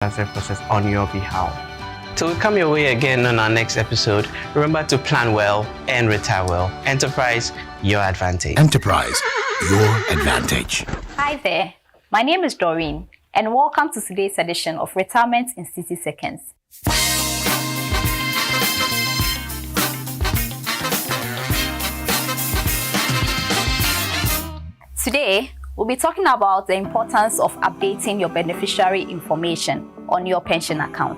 transfer process on your behalf. Till we come your way again on our next episode, remember to plan well and retire well. Enterprise, your advantage. Enterprise, your advantage. Hi there, my name is Doreen, and welcome to today's edition of Retirement in 60 Seconds. Today, we'll be talking about the importance of updating your beneficiary information on your pension account.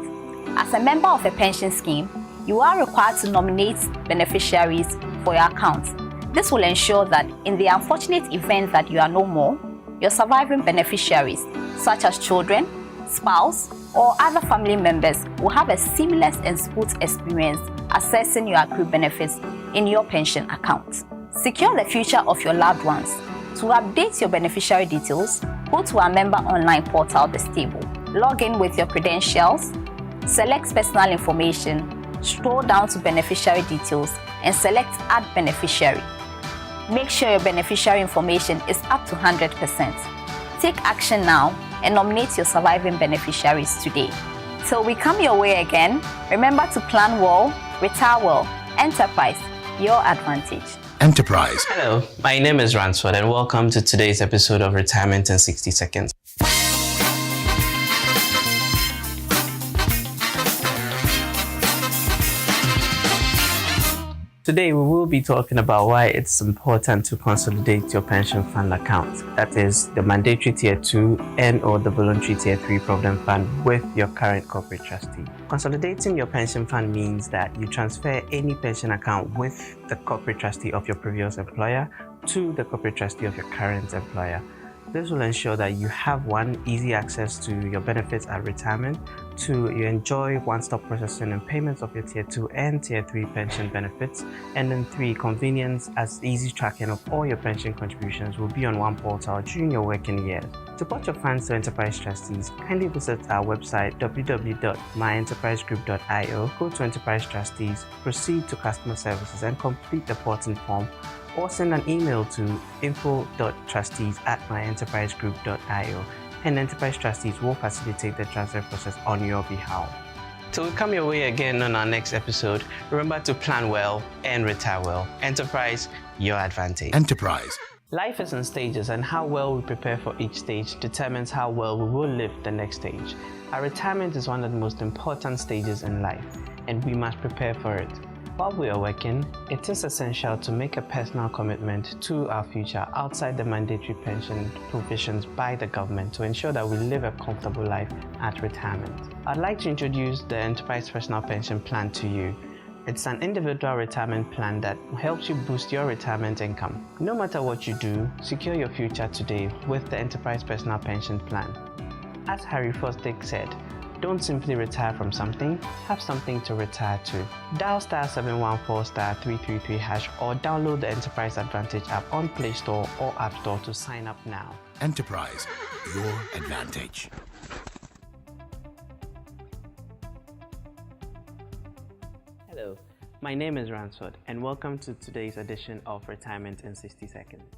As a member of a pension scheme, you are required to nominate beneficiaries for your account. This will ensure that in the unfortunate event that you are no more, your surviving beneficiaries, such as children, spouse, or other family members, will have a seamless and smooth experience accessing your accrued benefits in your pension account. Secure the future of your loved ones. To update your beneficiary details, go to our member online portal, The Stable. Log in with your credentials, select personal information, scroll down to beneficiary details, and select Add Beneficiary. Make sure your beneficiary information is up to 100%. Take action now and nominate your surviving beneficiaries today. Till we come your way again, remember to plan well, retire well. Enterprise, your advantage. Enterprise. Hello, my name is Ransford and welcome to today's episode of Retirement in 60 Seconds. Today we will be talking about why it's important to consolidate your pension fund account, that is the mandatory tier 2 and or the voluntary tier 3 provident fund with your current corporate trustee. Consolidating your pension fund means that you transfer any pension account with the corporate trustee of your previous employer to the corporate trustee of your current employer. This will ensure that you have one, easy access to your benefits at retirement, two, you enjoy one-stop processing and payments of your tier 2 and tier 3 pension benefits, and then three, convenience as easy tracking of all your pension contributions will be on one portal during your working years. To put your funds to Enterprise Trustees, kindly visit our website www.myenterprisegroup.io, go to Enterprise Trustees, proceed to Customer Services and complete the porting form, or send an email to info.trustees@myenterprisegroup.io, and Enterprise Trustees will facilitate the transfer process on your behalf. Till we come your way again on our next episode, remember to plan well and retire well. Enterprise, your advantage. Enterprise. Life is in stages, and how well we prepare for each stage determines how well we will live the next stage. Our retirement is one of the most important stages in life, and we must prepare for it. While we are working, it is essential to make a personal commitment to our future outside the mandatory pension provisions by the government to ensure that we live a comfortable life at retirement. I'd like to introduce the Enterprise Personal Pension Plan to you. It's an individual retirement plan that helps you boost your retirement income. No matter what you do, secure your future today with the Enterprise Personal Pension Plan. As Harry Fosdick said, don't simply retire from something, have something to retire to. Dial *714*333# or download the Enterprise Advantage app on Play Store or App Store to sign up now. Enterprise, your advantage. Hello, my name is Ransford and welcome to today's edition of Retirement in 60 Seconds.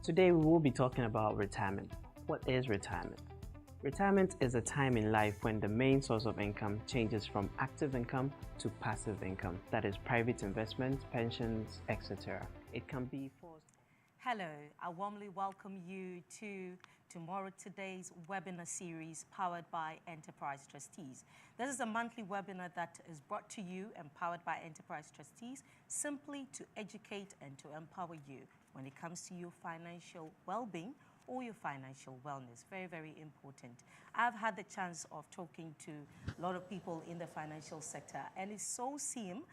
Today we will be talking about retirement. What is retirement? Retirement is a time in life when the main source of income changes from active income to passive income, that is private investments, pensions, etc. It can be forced. Hello, I warmly welcome you to today's webinar series powered by Enterprise Trustees. This is a monthly webinar that is brought to you and powered by Enterprise Trustees simply to educate and to empower you when it comes to your financial well-being or your financial wellness. Very, very important. I've had the chance of talking to a lot of people in the financial sector, and it so seems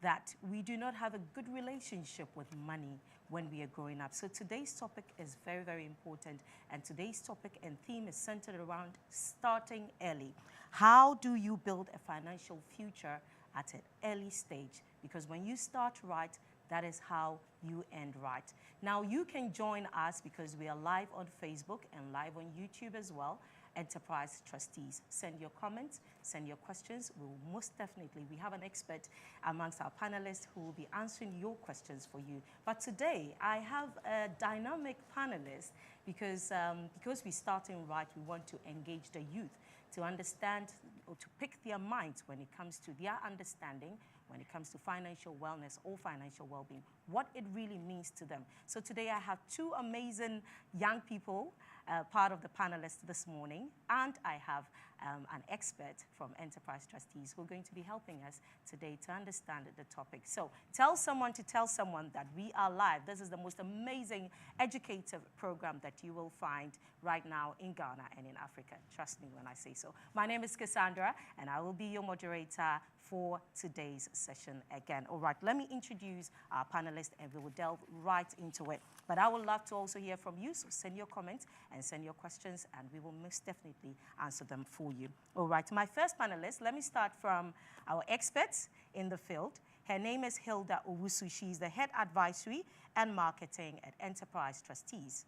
that we do not have a good relationship with money when we are growing up. So today's topic is very, very important, and today's topic and theme is centered around starting early. How do you build a financial future at an early stage? Because when you start right, that is how you end right. Now, you can join us because we are live on Facebook and live on YouTube as well. Enterprise Trustees. Send your comments, send your questions. We will most definitely, we have an expert amongst our panelists who will be answering your questions for you. But today, I have a dynamic panelist because we're starting right, we want to engage the youth. to understand or to pick their minds when it comes to their understanding, when it comes to financial wellness or financial well-being, what it really means to them. So today I have two amazing young people, part of the panelists this morning, and I have an expert from Enterprise Trustees who are going to be helping us today to understand the topic. So tell someone to tell someone that we are live. This is the most amazing educative program that you will find right now in Ghana and in Africa. Trust me when I say so. My name is Cassandra, and I will be your moderator for today's session again. All right, let me introduce our panelists and we will delve right into it. But I would love to also hear from you, so send your comments and send your questions and we will most definitely answer them for you. All right, my first panelist, let me start from our experts in the field. Her name is Hilda Owusu. She's the Head Advisory and Marketing at Enterprise Trustees.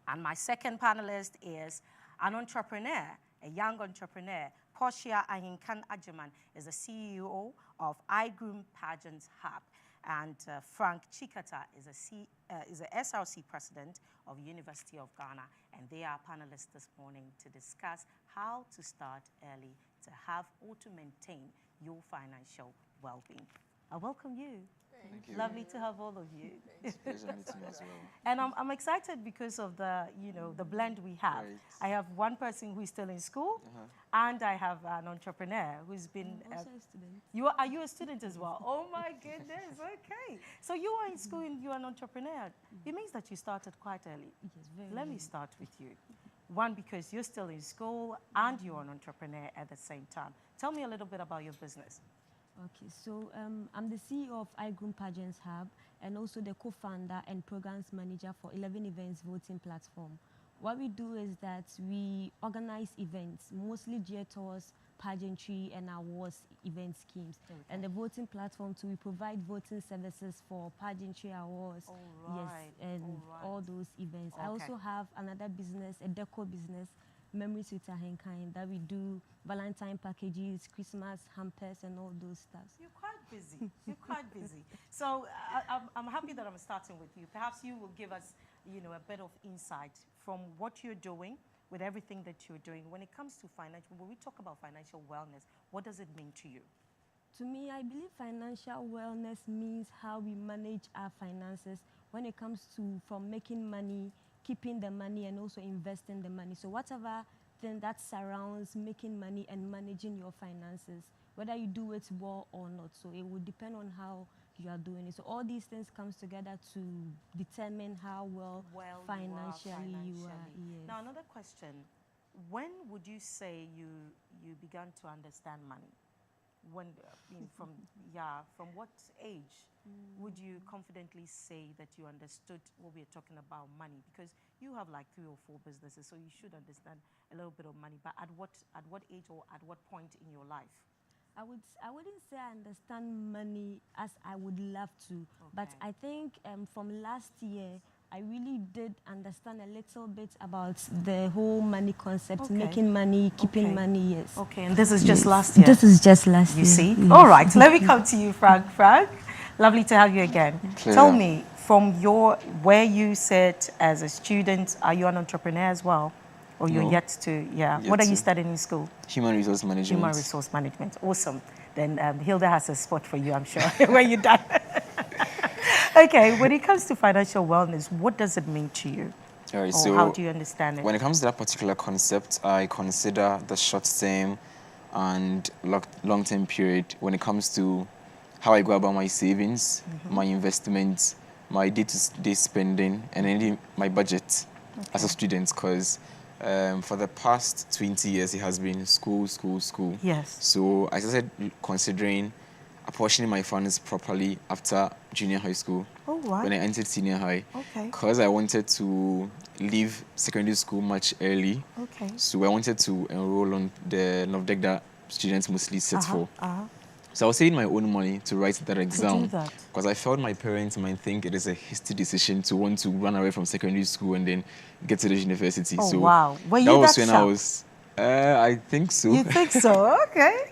And my second panelist is an entrepreneur, a young entrepreneur. Portia Ahinkan Ajiman is the CEO of iGroom Pageants Hub. And Frank Chikata is a SRC president of University of Ghana. And they are panelists this morning to discuss how to start early to have or to maintain your financial well-being. I welcome you. Thank you. Lovely to have all of you. It's a pleasure meeting you as well. And I'm excited because of the, the blend we have. Right. I have one person who is still in school, and I have an entrepreneur who's been. Also a student. Are you a student as well? Oh my goodness! Okay, so you are in school and you're an entrepreneur. It means that you started quite early. Yes, very Let me early. start with you. One, because you're still in school and you're an entrepreneur at the same time. Tell me a little bit about your business. Okay, so I'm the CEO of iGroom Pageants Hub and also the co-founder and programs manager for 11 Events voting platform. What we do is that we organize events, mostly geared towards pageantry and awards event schemes. Okay. And the voting platform too, we provide voting services for pageantry awards, yes, and all those events. Okay. I also have another business, a deco business, Memories with Ahenkan, that we do Valentine packages, Christmas hampers, and all those stuff. You're quite busy. You're quite busy. So I'm happy that I'm starting with you. Perhaps you will give us, a bit of insight from what you're doing with everything that you're doing. When it comes to financial, when we talk about financial wellness, what does it mean to you? To me, I believe financial wellness means how we manage our finances when it comes to from making money, keeping the money, and also investing the money. So whatever thing that surrounds making money and managing your finances, whether you do it well or not. So it will depend on how you are doing it. So all these things comes together to determine how well financially you are. Yes. Now another question, when would you say you began to understand money? When, from what age would you confidently say that you understood what we are talking about money? Because you have like 3 or 4 businesses, so you should understand a little bit of money. But at what age or at what point in your life? I wouldn't say I understand money as I would love to, but I think from last year I really did understand a little bit about the whole money concept, making money, keeping money, yes. Okay, and this is just last year? This is just last year. You see? Yes. All right, let me come to you, Frank. Frank, lovely to have you again. Tell me, from where you sit as a student, are you an entrepreneur as well? Or you're yet to, what are you studying in school? Human Resource Management. Human Resource Management, awesome. Then Hilda has a spot for you, I'm sure, when you're done. Okay, when it comes to financial wellness, what does it mean to you? All right, or so how do you understand it? When it comes to that particular concept, I consider the short-term and long-term period when it comes to how I go about my savings, my investments, my day-to-day spending, and then my budget as a student, because for the past 20 years, it has been school. Yes. So I started considering apportioning my funds properly after junior high school. Oh, wow. When I entered senior high. Okay. Because I wanted to leave secondary school much early. Okay. So I wanted to enroll on the NOVDEC that students mostly sit for. So I was saving my own money to write that exam. Because I felt my parents might think it is a hasty decision to want to run away from secondary school and then get to the university. Oh, so wow. Were you that was that when sharp? I was, I think so. You think so? Okay.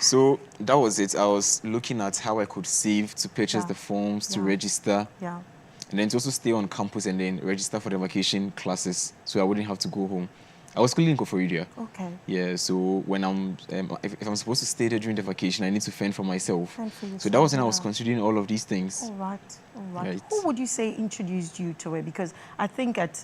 So that was it. I was looking at how I could save to purchase the forms, to register. And then to also stay on campus and then register for the vacation classes so I wouldn't have to go home. I was schooling in Koforidua. Okay. Yeah, so when if I'm supposed to stay there during the vacation, I need to fend for myself. Fend for So that was when I yourself, was yeah. considering all of these things. All right, all right. Right. Who would you say introduced you to it? Because I think at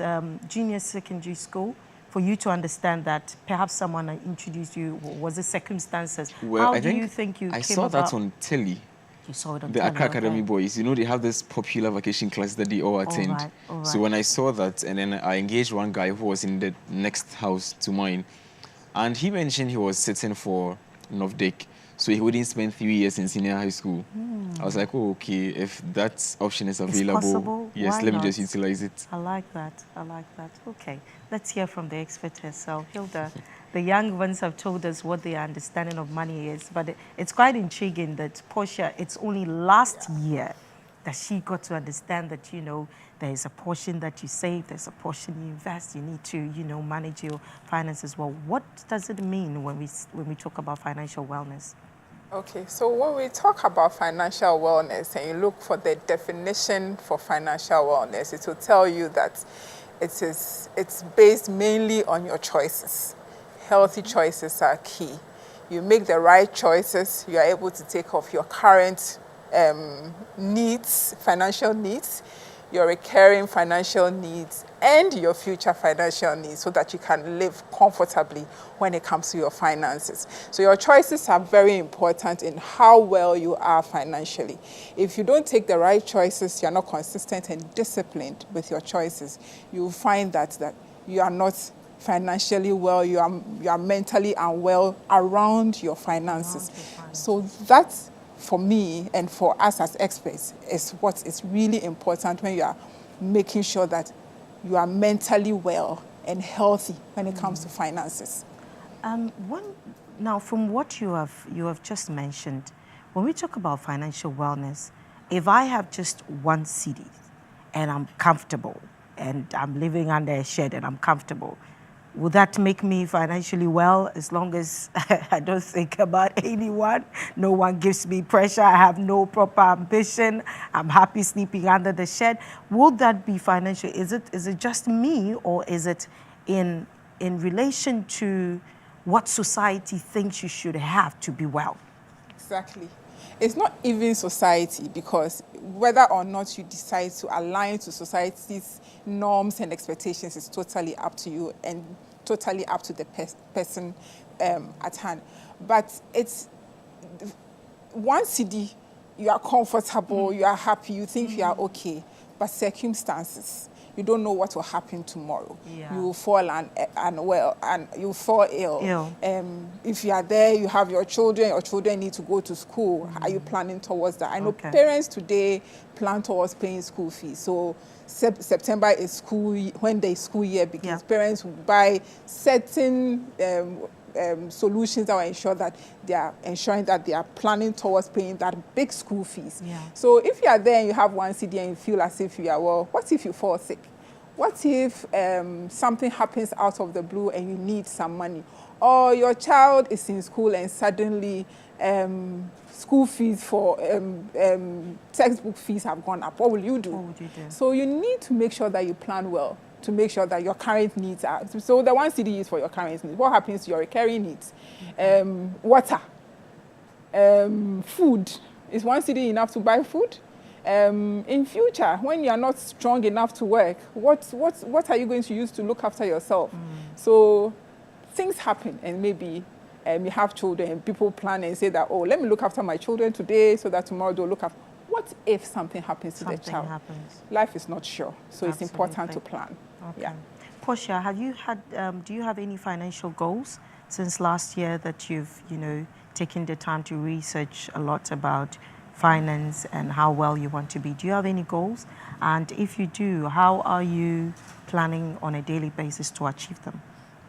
junior secondary school, for you to understand that perhaps someone introduced you, was the circumstances. Well, How I do think you think you I came saw about? that on telly. You saw it on The telly, Accra Academy okay. boys, you know, they have this popular vacation class that they all attend. right, all So right. when I saw that, and then I engaged one guy who was in the next house to mine, and he mentioned he was sitting for Novdek, so he wouldn't spend 3 years in senior high school. I was like, oh, okay, if that option is available, possible, yes, why let me not? just utilize it. I like that. I like that. Okay, let's hear from the expert herself. Hilda, the young ones have told us what their understanding of money is, but it's quite intriguing that Portia, it's only last year that she got to understand that, you know, there is a portion that you save, there's a portion you invest, you need to, you know, manage your finances well. What does it mean when we talk about financial wellness? Okay, so when we talk about financial wellness and you look for the definition for financial wellness, it will tell you that it's based mainly on your choices. Healthy choices are key. You make the right choices, you are able to take off your current needs, financial needs, your recurring financial needs, and your future financial needs so that you can live comfortably when it comes to your finances. So your choices are very important in how well you are financially. If you don't take the right choices, you're not consistent and disciplined with your choices, you'll find that you are not financially well, you are mentally unwell around your finances. So that's, for me and for us as experts, is what is really important when you are making sure that you are mentally well and healthy when it comes to finances. Now, from what you have just mentioned, when we talk about financial wellness, if I have just one cedi and I'm comfortable and I'm living under a shed and I'm comfortable, would that make me financially well as long as I don't think about anyone? No one gives me pressure. I have no proper ambition. I'm happy sleeping under the shed. Would that be financial? Is it just me, or is it in relation to what society thinks you should have to be well? Exactly. It's not even society, because whether or not you decide to align to society's norms and expectations is totally up to you and totally up to the person at hand. But it's one cedi, you are comfortable, you are happy, you think you are okay, but circumstances, you don't know what will happen tomorrow. Yeah. You will fall unwell and you fall ill. If you are there, you have your children need to go to school. Are you planning towards that? I know parents today plan towards paying school fees. So September is school, when the school year begins, parents will buy certain solutions that will ensure that they are ensuring that they are planning towards paying that big school fees. So if you are there and you have one cedi and you feel as if you are well, what if you fall sick? What if something happens out of the blue and you need some money? Or your child is in school and suddenly school fees for textbook fees have gone up. What will you do? What would you do? So you need to make sure that you plan well to make sure that your current needs are. So the one cedi is for your current needs. What happens to your recurring needs? Water, food. Is one cedi enough to buy food? In future, when you are not strong enough to work, what are you going to use to look after yourself? So things happen, and maybe you have children and people plan and say that, oh, let me look after my children today so that tomorrow they'll look after. What if something happens to the child? Something happens. Life is not sure, so it's important to Absolutely. plan. Okay. Yeah. Portia, have you had? Do you have any financial goals since last year that you've, taken the time to research a lot about finance and how well you want to be? Do you have any goals? And if you do, how are you planning on a daily basis to achieve them?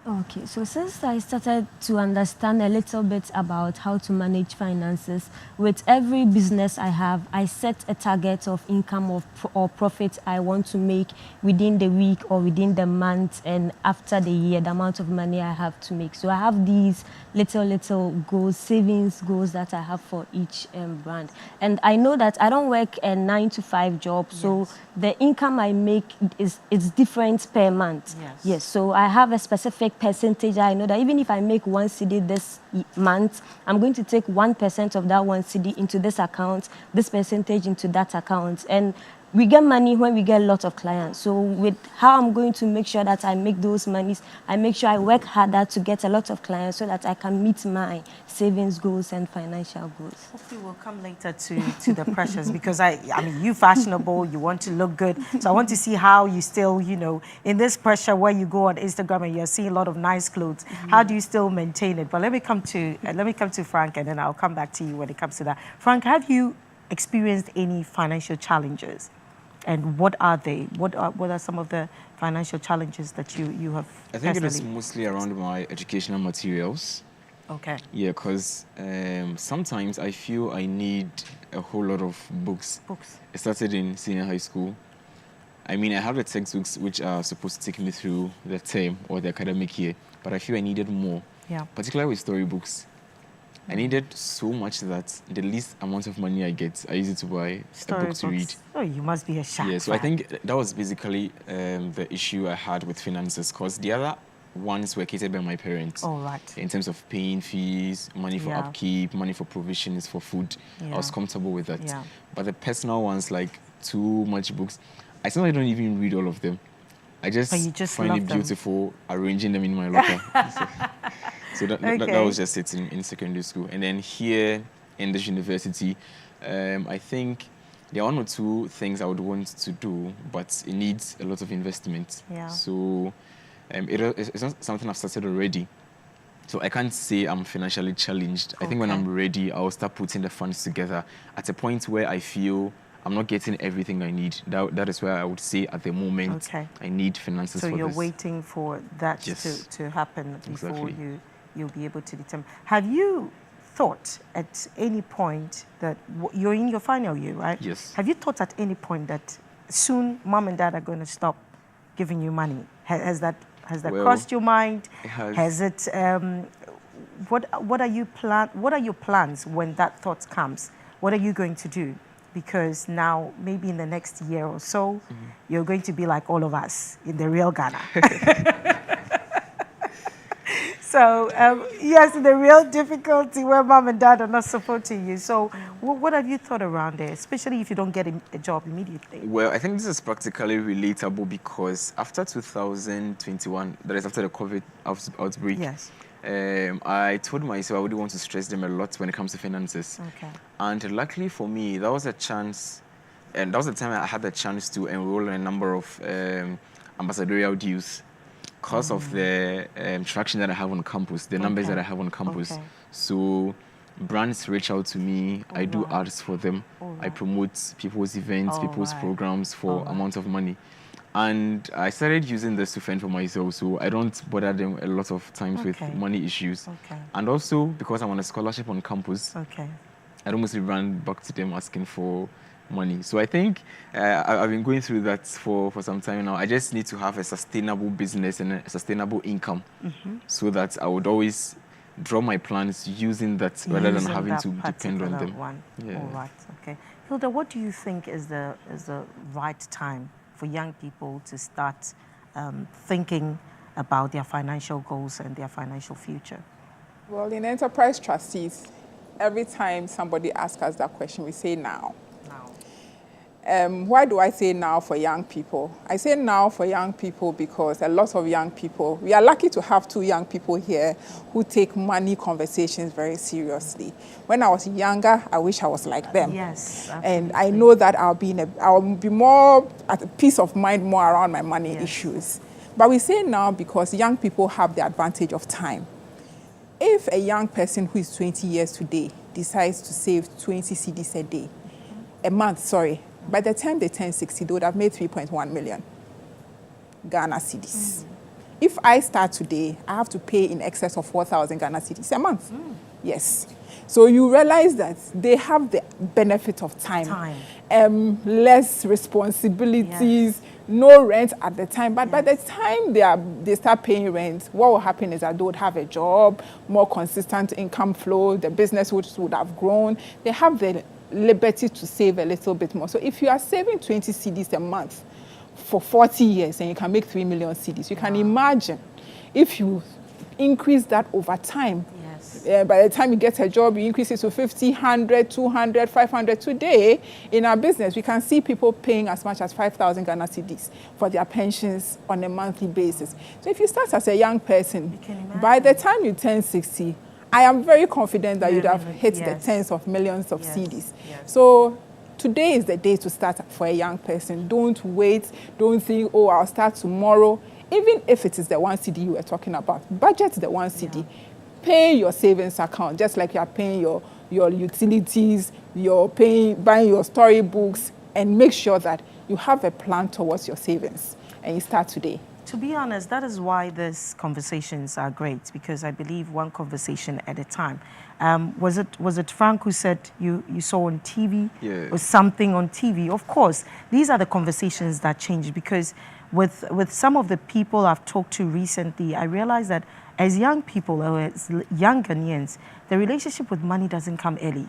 Okay, so since I started to understand a little bit about how to manage finances, with every business I have, I set a target of income or profit I want to make within the week or within the month, and after the year, the amount of money I have to make. So I have these little goals, savings goals that I have for each brand. And I know that I don't work a 9-to-5 job, so the income I make is different per month. Yes. So I have a specific percentage. I know that even if I make 1 cedi this month, I'm going to take 1% of that 1 cedi into this account, this percentage into that account. And we get money when we get a lot of clients. So with how I'm going to make sure that I make those monies, I make sure I work harder to get a lot of clients so that I can meet my savings goals and financial goals. Hopefully we'll come later to the pressures, because I mean, you fashionable, you want to look good. So I want to see how you still, you know, in this pressure where you go on Instagram and you're seeing a lot of nice clothes, how do you still maintain it? But let me come to Frank, and then I'll come back to you when it comes to that. Frank, have you experienced any financial challenges? And what are they? What are some of the financial challenges that you have? I think it is mostly around my educational materials. Okay. Yeah, because sometimes I feel I need a whole lot of books. I started in senior high school. I mean, I have the textbooks which are supposed to take me through the term or the academic year, but I feel I needed more. Yeah. Particularly with storybooks. I needed so much that the least amount of money I get, I use it to buy a book to read. Oh, you must be a sharp. Yeah, so I think that was basically the issue I had with finances, because the other ones were catered by my parents. Oh, right. In terms of paying fees, money for upkeep, money for provisions, for food. I was comfortable with that. Yeah. But the personal ones, like too much books, I still don't even read all of them. I just find it beautiful arranging them in my locker. So that was just it in secondary school. And then here in this university, I think there are 1 or 2 things I would want to do, but it needs a lot of investment. Yeah. So it's not something I've started already. So I can't say I'm financially challenged. I think when I'm ready, I'll start putting the funds together at a point where I feel I'm not getting everything I need. That is where I would say at the moment I need finances for this. So you're waiting for that to happen before you'll be able to determine. Have you thought at any point that you're in your final year, right? Yes. Have you thought at any point that soon mom and dad are going to stop giving you money? Has that crossed your mind? It has. Has it? What are your plans when that thought comes? What are you going to do? Because now, maybe in the next year or so, you're going to be like all of us in the real Ghana. So, yes, the real difficulty where mom and dad are not supporting you. So, what have you thought around it, especially if you don't get a job immediately? Well, I think this is practically relatable because after 2021, that is after the COVID outbreak, I told myself I wouldn't want to stress them a lot when it comes to finances. Okay. And luckily for me, that was a chance, and that was the time I had the chance to enroll in a number of ambassadorial dues. Because of the traction that I have on campus, the numbers that I have on campus. Okay. So brands reach out to me, I do ads for them, I promote people's events, people's programs for amounts of money. And I started using this to fend for myself, so I don't bother them a lot of times with money issues. Okay. And also, because I'm on a scholarship on campus, I don't mostly run back to them asking for money. So I think I've been going through that for some time now. I just need to have a sustainable business and a sustainable income so that I would always draw my plans using that rather than having to depend on them. Yeah. All right. Okay. Hilda, what do you think is the right time for young people to start thinking about their financial goals and their financial future? Well, in Enterprise Trustees, every time somebody asks us that question, we say now. Why do I say now for young people? I say now for young people because a lot of young people, we are lucky to have 2 young people here who take money conversations very seriously. When I was younger, I wish I was like them. Yes, absolutely. And I know that I'll be more at a peace of mind more around my money issues. But we say now because young people have the advantage of time. If a young person who is 20 years today decides to save 20 cedis a day, a month, sorry, by the time they turn 60, they would have made 3.1 million Ghana cedis. If I start today, I have to pay in excess of 4,000 Ghana cedis a month. Yes. So you realize that they have the benefit of time. Less responsibilities, no rent at the time. But by the time they start paying rent, what will happen is that they would have a job, more consistent income flow, the business would have grown. They have the liberty to save a little bit more. So if you are saving 20 cedis a month for 40 years and you can make 3 million cedis, you can imagine if you increase that over time, Yes. by the time you get a job, you increase it to 50, 100, 200, 500. Today, in our business, we can see people paying as much as 5,000 Ghana cedis for their pensions on a monthly basis. So if you start as a young person, by the time you turn 60, I am very confident that you'd have hit the tens of millions of cedis. Yes. So today is the day to start for a young person. Don't wait. Don't think, oh, I'll start tomorrow. Even if it is the 1 cedi you were talking about, budget the 1 cedi. Pay your savings account, just like you are paying your utilities, you're buying your storybooks, and make sure that you have a plan towards your savings, and you start today. To be honest, that is why these conversations are great, because I believe one conversation at a time. Was it Frank who said you saw on TV or something on TV? Of course, these are the conversations that change, because with some of the people I've talked to recently, I realized that as young people or as young Ghanaians, the relationship with money doesn't come early.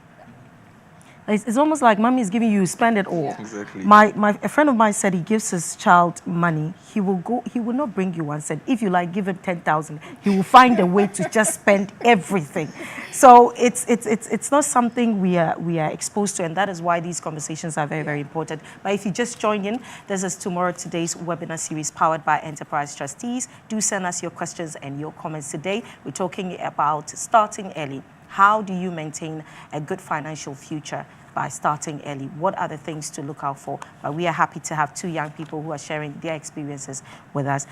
It's almost like mommy is giving you, spend it all. Exactly. A friend of mine said he gives his child money. He will not bring you 1 cent. If you like, give him 10,000. He will find a way to just spend everything. So it's not something we are exposed to, and that is why these conversations are very, very important. But if you just joined in, this is Tomorrow Today's webinar series powered by Enterprise Trustees. Do send us your questions and your comments today. We're talking about starting early. How do you maintain a good financial future by starting early? What are the things to look out for? But we are happy to have 2 young people who are sharing their experiences with us.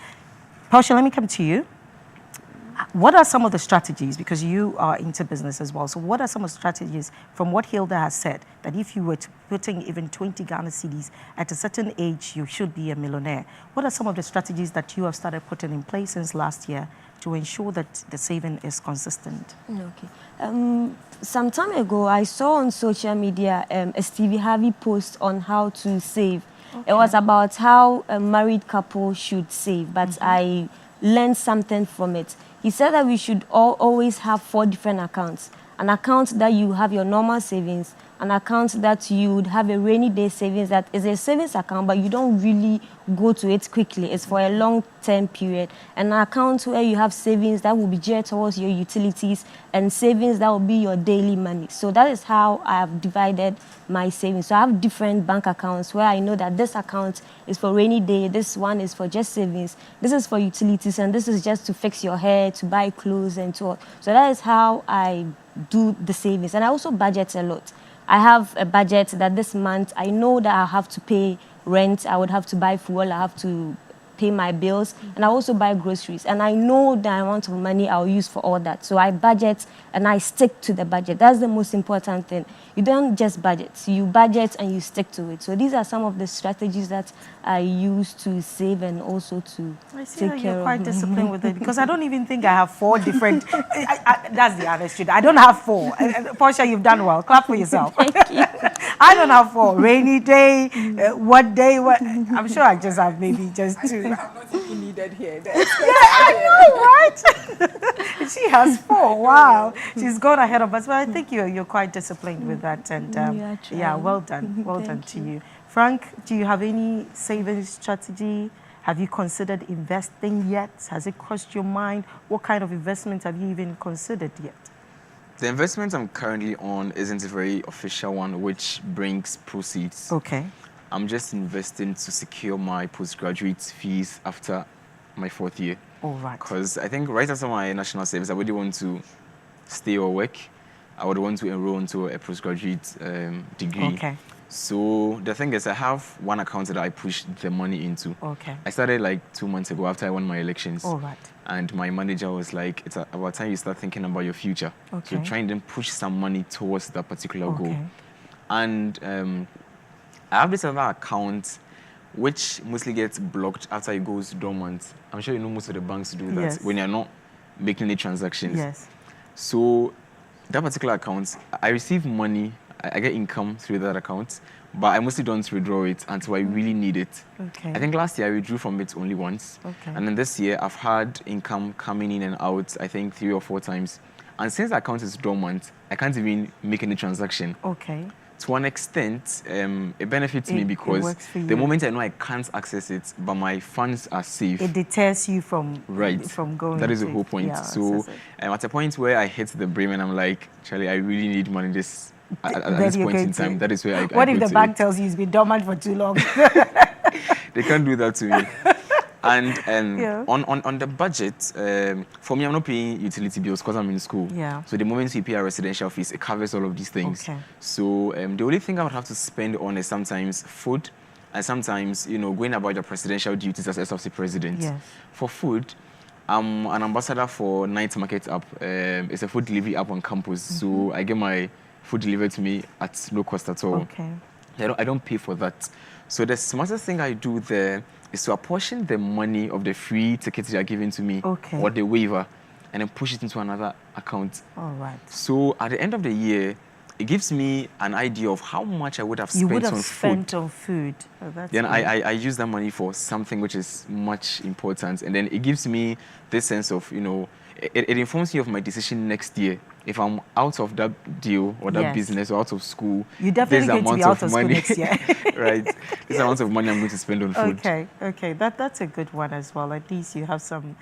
Portia, let me come to you. What are some of the strategies, because you are into business as well, so what are some of the strategies from what Hilda has said, that if you were to put in even 20 Ghana cedis at a certain age, you should be a millionaire? What are some of the strategies that you have started putting in place since last year to ensure that the saving is consistent? Okay. Some time ago, I saw on social media a Stevie Harvey post on how to save. Okay. It was about how a married couple should save, but I learned something from it. He said that we should always have 4 different accounts. An account that you have your normal savings, an account that you would have a rainy day savings, that is a savings account, but you don't really go to it quickly. It's for a long-term period. And an account where you have savings that will be geared towards your utilities, and savings that will be your daily money. So that is how I have divided my savings. So I have different bank accounts where I know that this account is for rainy day, this one is for just savings, this is for utilities, and this is just to fix your hair, to buy clothes, and so on. So that is how I do the savings. And I also budget a lot. I have a budget that this month I know that I have to pay rent, I would have to buy fuel, I have to pay my bills, and I also buy groceries. And I know the amount of money I'll use for all that. So I budget and I stick to the budget. That's the most important thing. You don't just budget. You budget and you stick to it. So these are some of the strategies that I use to save and also to take care of. You're quite disciplined with it, because I don't even think I have 4 different. That's the honest truth. I don't have 4. Portia, you've done well. Clap for yourself. Thank you. I don't have 4. Rainy day, what day, what? I'm sure I just have maybe just 2. I'm not even needed here. Yeah, I know, right? She has 4. Wow. She's gone ahead of us. But I think you're quite disciplined with that. And yeah, well done. Well done to you. Frank, do you have any savings strategy? Have you considered investing yet? Has it crossed your mind? What kind of investment have you even considered yet? The investment I'm currently on isn't a very official one, which brings proceeds. Okay. I'm just investing to secure my postgraduate fees after my 4th year. All right. Because I think right after my national service, I really want to stay or work. I would want to enroll into a postgraduate degree. Okay. So the thing is, I have one account that I push the money into. Okay. I started like 2 months ago after I won my elections. All right. And my manager was like, it's about time you start thinking about your future. Okay. So try and then push some money towards that particular goal. And I have this other account which mostly gets blocked after it goes dormant. I'm sure you know most of the banks do that when you're not making any transactions. Yes. So that particular account, I receive money, I get income through that account, but I mostly don't withdraw it until I really need it. Okay. I think last year I withdrew from it only once. Okay. And then this year I've had income coming in and out, I think 3 or 4 times. And since the account is dormant, I can't even make any transaction. Okay. to an extent, it benefits me It because works for the you. moment I know I can't access it, but my funds are safe. It deters you from going. That is the to- whole point. yeah, So access it. at a point where I hit the brim and I'm like, Charlie, I really need money at Then this you're point going in time. to- That is where I What go if the to bank it. tells you it's been dormant for too long? They can't do that to me. And Yeah. on the budget, for me, I'm not paying utility bills because I'm in school. Yeah. So the moment we pay our residential fees, it covers all of these things. Okay. So the only thing I would have to spend on is sometimes food, and sometimes going about your presidential duties as SFC president. Yes. For food, I'm an ambassador for Night Market app. It's a food delivery app on campus. So I get my food delivered to me at no cost at all. Okay. I don't pay for that. So the smartest thing I do there is to apportion the money of the free tickets they are giving to me Okay. or the waiver and then push it into another account. All right. So at the end of the year, it gives me an idea of how much I would have You spent would have on spent food. on food. Oh, that's Then good. I use that money for something which is much important. And then it gives me this sense of, it informs me of my decision next year. If I'm out of that deal or that Yes. business or out of school, You're definitely there's the going to be amount out of school money, next year. right? This amount of money I'm going to spend on food. Okay. That's a good one as well. At least you have some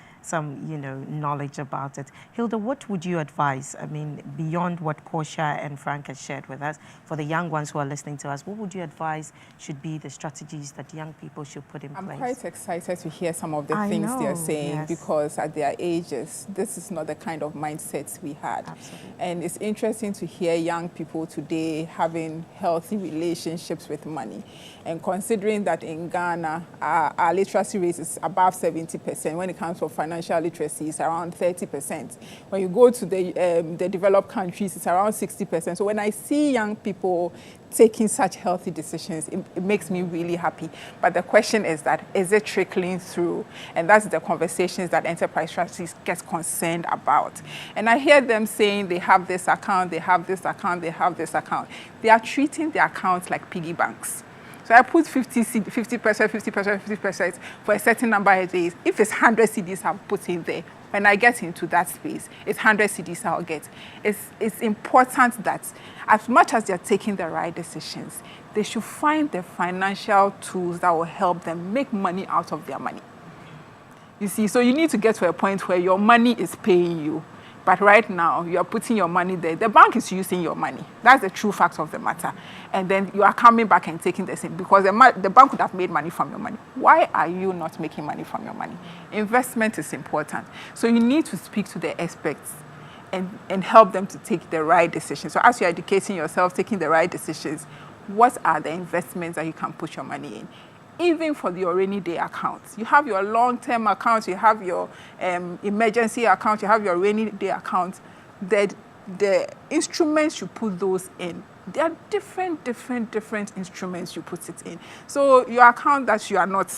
knowledge about it. Hilda, what would you advise? I mean, beyond what Portia and Frank has shared with us, for the young ones who are listening to us, what would you advise should be the strategies that young people should put in I'm place? quite excited to hear some of the I things they're know, saying yes. because at their ages, this is not the kind of mindsets we had. Absolutely. And it's interesting to hear young people today having healthy relationships with money. And considering that in Ghana, our literacy rate is above 70%. When it comes to financial literacy, it's around 30%. When you go to the developed countries, it's around 60%. So when I see young people taking such healthy decisions, it makes me really happy. But the question is that, is it trickling through? And that's the conversations that Enterprise Strategies gets concerned about. And I hear them saying they have this account, they have this account, they have this account. They are treating their accounts like piggy banks. So I put 50% for a certain number of days. If it's 100 CDs I'm putting there, when I get into that space, it's 100 CDs I'll get. It's important that as much as they're taking the right decisions, they should find the financial tools that will help them make money out of their money. You see, so you need to get to a point where your money is paying you. But right now, you are putting your money there. The bank is using your money. That's the true fact of the matter. And then you are coming back and taking the same, because the bank would have made money from your money. Why are you not making money from your money? Investment is important. So you need to speak to the experts and help them to take the right decisions. So as you're educating yourself, taking the right decisions, what are the investments that you can put your money in? Even for your rainy day accounts. You have your long-term accounts, you have your emergency account, you have your rainy day account. The instruments you put those in, there are different instruments you put it in. So your account that you are not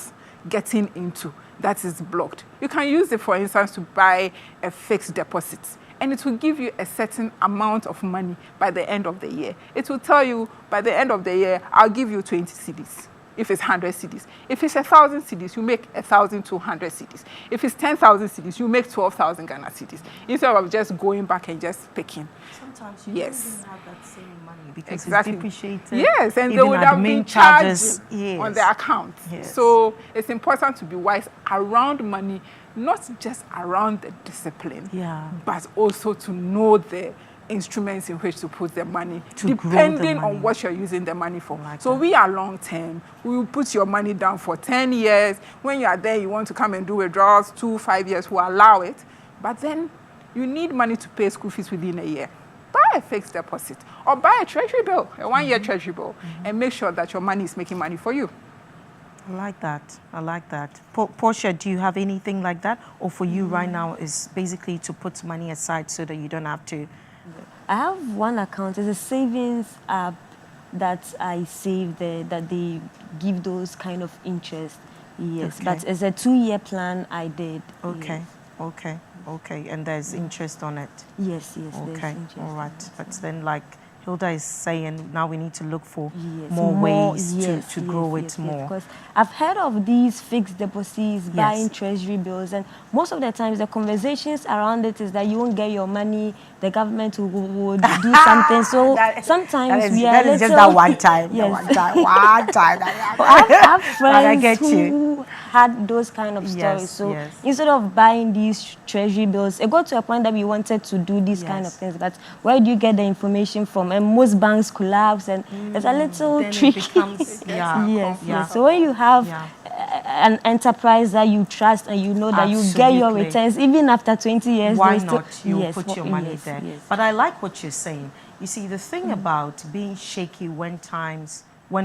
getting into, that is blocked, you can use it, for instance, to buy a fixed deposit. And it will give you a certain amount of money by the end of the year. It will tell you, by the end of the year, I'll give you 20 CDs. If it's 100 CDs. If it's 1,000 CDs, you make 1,200 CDs. If it's 10,000 CDs, you make 12,000 Ghana CDs. Instead of just going back and just picking. Sometimes you Yes. don't even have that same money because Exactly. it's depreciated. Yes, and they Even would have admin been charged Yes. on the account. Yes. So it's important to be wise around money, not just around the discipline, Yeah. but also to know the instruments in which to put the money, To grow the depending money. on what you're using the money for. Like So that. we are long term. We will put your money down for 10 years. When you are there, you want to come and do withdrawals, 2-5 years, we'll allow it. But then you need money to pay school fees within a year. Buy a fixed deposit or buy a treasury bill, a 1-year treasury bill, and make sure that your money is making money for you. I like that. Portia, do you have anything like that? Or for you right now is basically to put money aside so that you don't have to? I have one account. It's a savings app that I save there, that they give those kind of interest. Yes, Okay. but it's a 2-year plan I did. Okay, okay. And there's interest on it. Yes, there's Okay, interest all on right. it. But then, like Hilda is saying now we need to look for more ways to grow it more. Because I've heard of these fixed deposits, buying treasury bills, and most of the times the conversations around it is that you won't get your money, the government would do something. So sometimes we are just that one time. Yes. One time. I have friends who had those kind of stories. So instead of buying these treasury bills, it got to a point that we wanted to do these kind of things. But where do you get the information from? And most banks collapse, and it's a little tricky. So when you have an enterprise that you trust and you know that you get your returns even after 20 years, why not you put your money there? But I like what you're saying. You see, the thing about being shaky when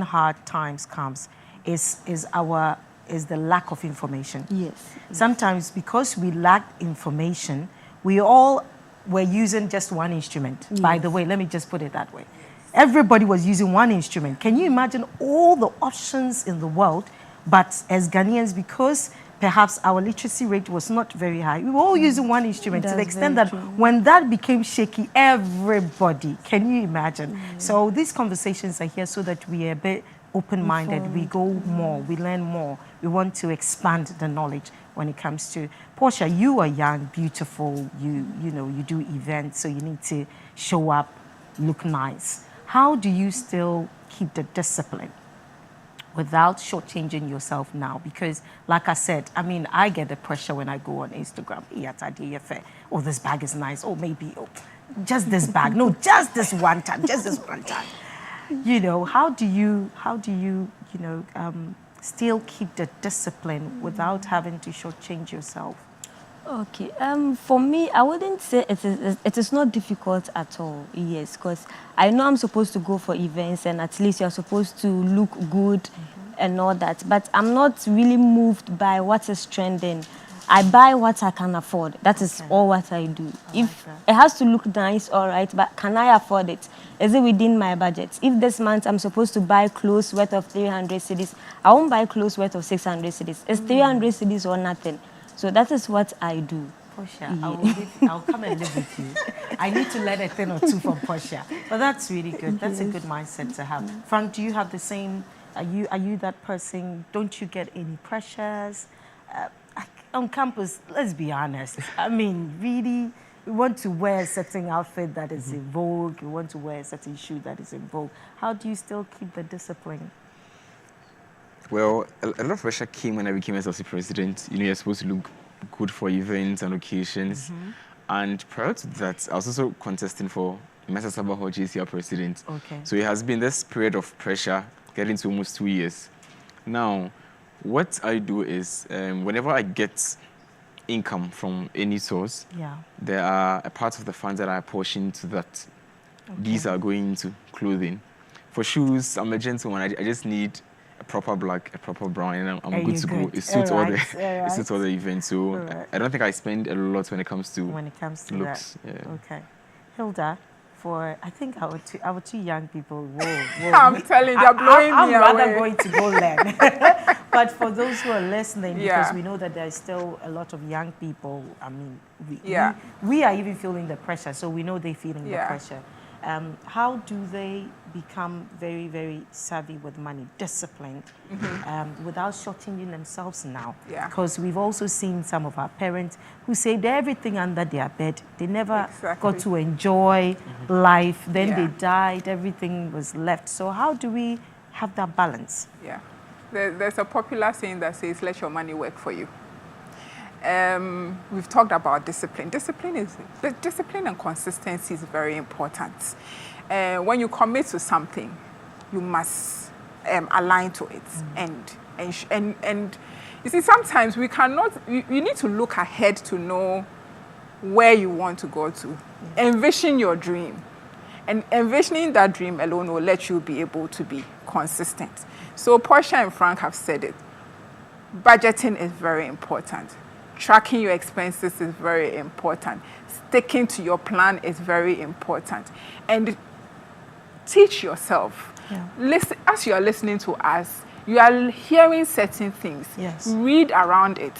hard times comes is the lack of information. Sometimes because we lack information, we all were using just one instrument. By the way, let me just put it that way. Everybody was using one instrument. Can you imagine all the options in the world? But as Ghanaians, because perhaps our literacy rate was not very high, we were all using one instrument to the extent that when that became shaky, everybody, can you imagine? So these conversations are here so that we are a bit open-minded, we go more, we learn more, we want to expand the knowledge when it comes to Portia. You are young, beautiful, you know, you do events, so you need to show up, look nice. How do you still keep the discipline without shortchanging yourself now? Because like I said, I mean, I get the pressure when I go on Instagram. Oh, this bag is nice. Oh, maybe just this bag. No, just this one time, just this one time. You know, how do you still keep the discipline without having to shortchange yourself? Okay, for me, I wouldn't say it is not difficult at all, yes, because I know I'm supposed to go for events and at least you're supposed to look good and all that, but I'm not really moved by what is trending. I buy what I can afford. That is all what I do. If it has to look nice, all right, but can I afford it? Is it within my budget? If this month I'm supposed to buy clothes worth of 300 cedis, I won't buy clothes worth of 600 cedis. It's 300 cedis or nothing. So that is what I do. Portia, I'll come and live with you. I need to learn a thing or two from Portia. But that's really good. That's a good mindset to have. Frank, do you have the same? Are you that person? Don't you get any pressures? On campus, let's be honest. I mean, really, we want to wear a certain outfit that is in vogue. We want to wear a certain shoe that is in vogue. How do you still keep the discipline? Well, a lot of pressure came when I became SLC president. You know, you're supposed to look good for events and occasions. And prior to that, I was also contesting for Mr. Sabaho JCR president. So it has been this period of pressure getting to almost 2 years. Now, what I do is whenever I get income from any source, there are a part of the funds that I apportion to that. These are going into clothing. For shoes, I'm a gentleman. I just need a proper black, a proper brown, and I'm good to go. It suits all the events. So I don't think I spend a lot when it comes to looks. Okay, Hilda. I think our two young people. Whoa. I'm telling you, they're blowing me away. I'm rather going to go learn. But for those who are listening, because we know that there's still a lot of young people. I mean, we are even feeling the pressure, so we know they're feeling the pressure. How do they become very, very savvy with money, disciplined, without shortchanging themselves now? Because we've also seen some of our parents who saved everything under their bed. They never got to enjoy life. Then they died. Everything was left. So how do we have that balance? There's a popular saying that says, let your money work for you. We've talked about discipline. Discipline and consistency is very important. When you commit to something, you must align to it. And you see, sometimes we cannot. You need to look ahead to know where you want to go to. Envision your dream, and envisioning that dream alone will let you be able to be consistent. So Portia and Frank have said it. Budgeting is very important. Tracking your expenses is very important. Sticking to your plan is very important. And teach yourself. Listen, as you are listening to us, you are hearing certain things. Read around it.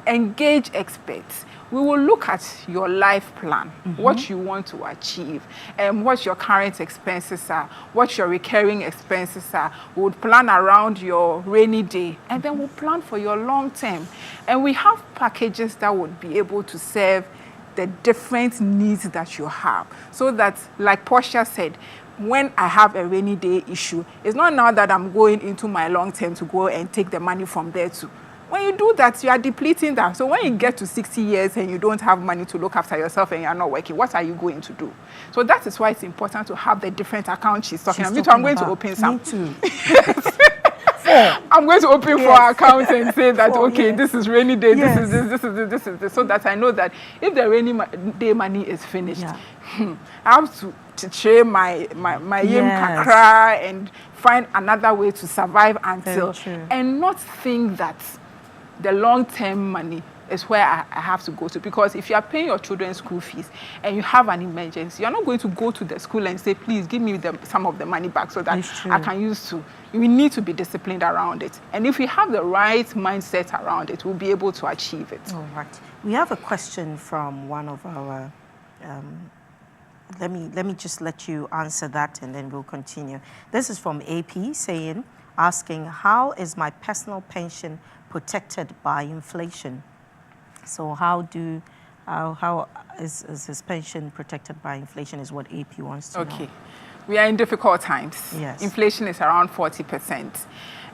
Engage experts. we will look at your life plan, what you want to achieve, and what your current expenses are, what your recurring expenses are. We would plan around your rainy day, and then we'll plan for your long term. And we have packages that would be able to serve the different needs that you have. So that, like Portia said, when I have a rainy day issue, it's not now that I'm going into my long term to go and take the money from there too. When you do that, you are depleting that. So when you get to 60 years and you don't have money to look after yourself and you are not working, what are you going to do? So that is why it's important to have the different accounts she's talking about. I'm going to open some. Me too. I'm going to open for accounts and say that, okay, yes. This is rainy day, Yes. this is this, this is this, this is this, so that I know that if the rainy day money is finished, I have to trade my yim kakra and find another way to survive until, and not think that the long-term money is where I have to go to. Because if you are paying your children's school fees and you have an emergency, you're not going to go to the school and say, please give me some of the money back so that I can use to. We need to be disciplined around it. And if we have the right mindset around it, we'll be able to achieve it. All right. We have a question from one of our, let me just let you answer that and then we'll continue. This is from AP asking, how is my personal pension protected by inflation? So how is his pension protected by inflation is what AP wants to know. We are in difficult times. Yes. Inflation is around 40%.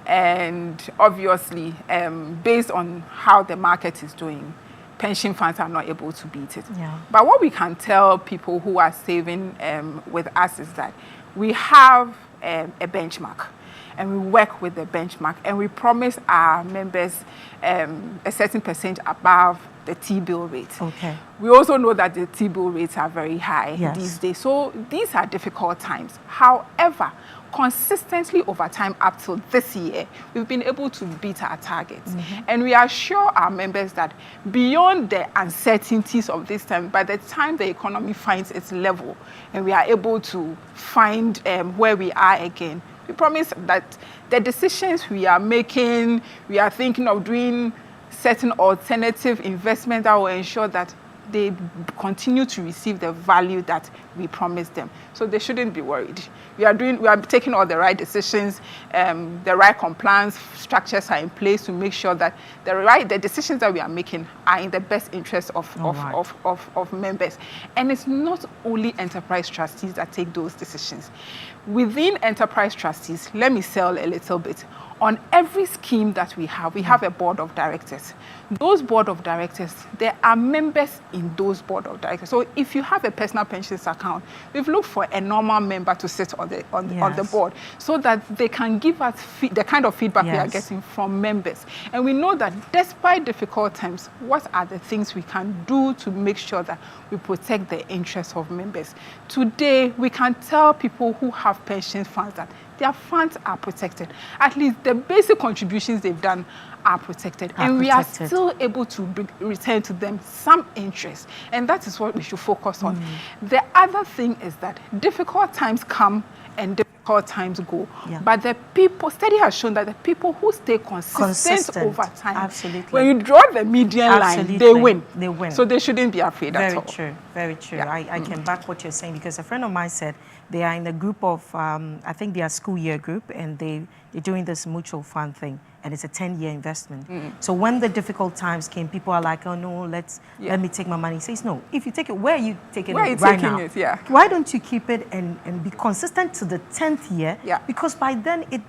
And obviously, based on how the market is doing, pension funds are not able to beat it. Yeah. But what we can tell people who are saving with us is that we have a benchmark. And we work with the benchmark, and we promise our members a certain percent above the T-bill rate. Okay. We also know that the T-bill rates are very high these days. So these are difficult times. However, consistently over time up till this year, we've been able to beat our targets. And we assure our members that beyond the uncertainties of this time, by the time the economy finds its level and we are able to find where we are again, we promise that the decisions we are making, we are thinking of doing certain alternative investments that will ensure that they continue to receive the value that we promised them. So they shouldn't be worried. We are taking all the right decisions, the right compliance structures are in place to make sure that the decisions that we are making are in the best interest of members. And it's not only enterprise trustees that take those decisions. Within enterprise trustees, let me sell a little bit. On every scheme that we have a board of directors. Those board of directors, there are members in those board of directors. So if you have a personal pensions account, we've looked for a normal member to sit on the board so that they can give us the kind of feedback we are getting from members. And we know that despite difficult times, what are the things we can do to make sure that we protect the interests of members? Today, we can tell people who have pension funds that their funds are protected. At least the basic contributions they've done are protected. We are still able to return to them some interest. And that is what we should focus on. The other thing is that difficult times come and difficult times go. But the people, study has shown that the people who stay consistent over time, when you draw the median line, they win. They win. So they shouldn't be afraid at all. Very true, very true. I can back what you're saying because a friend of mine said they are in a group of, I think they are school year group, and they're doing this mutual fund thing, and it's a 10-year investment. So when the difficult times came, people are like, oh no, let me take my money. He says, no, if you take it, where are you taking it right now? Why don't you keep it and be consistent to the 10th year? Because by then it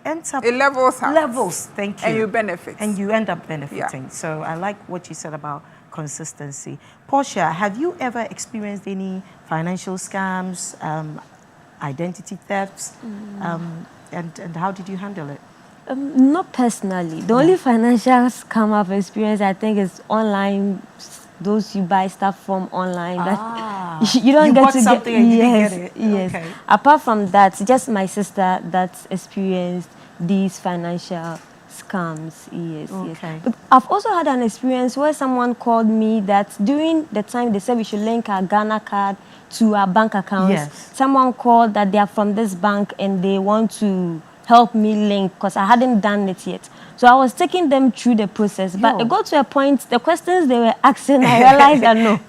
ends up... It levels out. Levels, thank you. And you benefit. And you end up benefiting. So I like what you said about consistency. Portia, have you ever experienced any financial scams, identity thefts, and how did you handle it? Not personally. The only financial scam I've experienced, I think, is online. Those you buy stuff from online. That you don't get to something get. And you didn't get it. Yes. Okay. Apart from that, just my sister that's experienced these financial scams. Yes. But I've also had an experience where someone called me that during the time they said we should link our Ghana card to our bank accounts. Someone called that they are from this bank and they want to help me link because I hadn't done it yet. So I was taking them through the process. But it got to a point, the questions they were asking, I realized that no.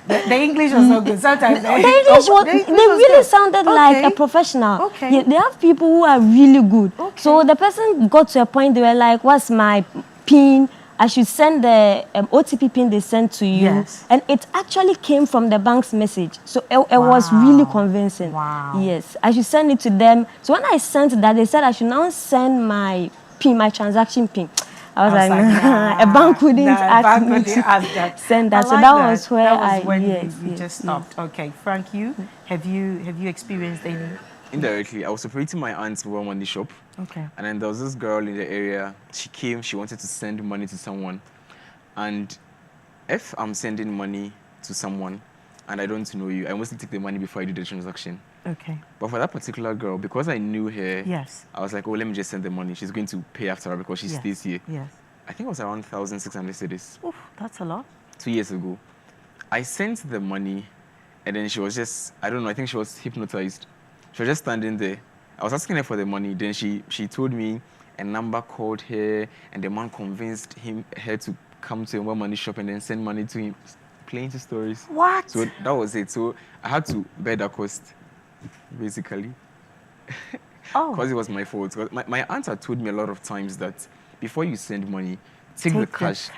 the English was so good. Sometimes the English they really sounded like a professional. Okay. Yeah, they have people who are really good. Okay. So the person got to a point, they were like, what's my PIN? I should send the OTP PIN they sent to you. Yes. And it actually came from the bank's message. So it was really convincing. Wow. Yes. I should send it to them. So when I sent that, they said I should now send my PIN, my transaction PIN. I was like, nah, a bank wouldn't ask me to send that. So that was where you just stopped. Okay, Frank, have you experienced any? Indirectly, I was operating my aunt's mobile money shop. Okay. And then there was this girl in the area. She came, she wanted to send money to someone. And if I'm sending money to someone and I don't know you, I mostly take the money before I do the transaction. Okay. But for that particular girl, because I knew her, yes, I was like, oh, let me just send the money. She's going to pay after her because she stays here. Yes. I think it was around 1,600 cedis. Oof, that's a lot. 2 years ago. I sent the money and then she was just, I don't know, I think she was hypnotized. She was just standing there. I was asking her for the money. Then she told me a number called her, and the man convinced her to come to a mobile money shop and then send money to him. Playing to stories. What? So that was it. So I had to bear that cost, basically. Oh. Because it was my fault. My aunt had told me a lot of times that before you send money, take the cash.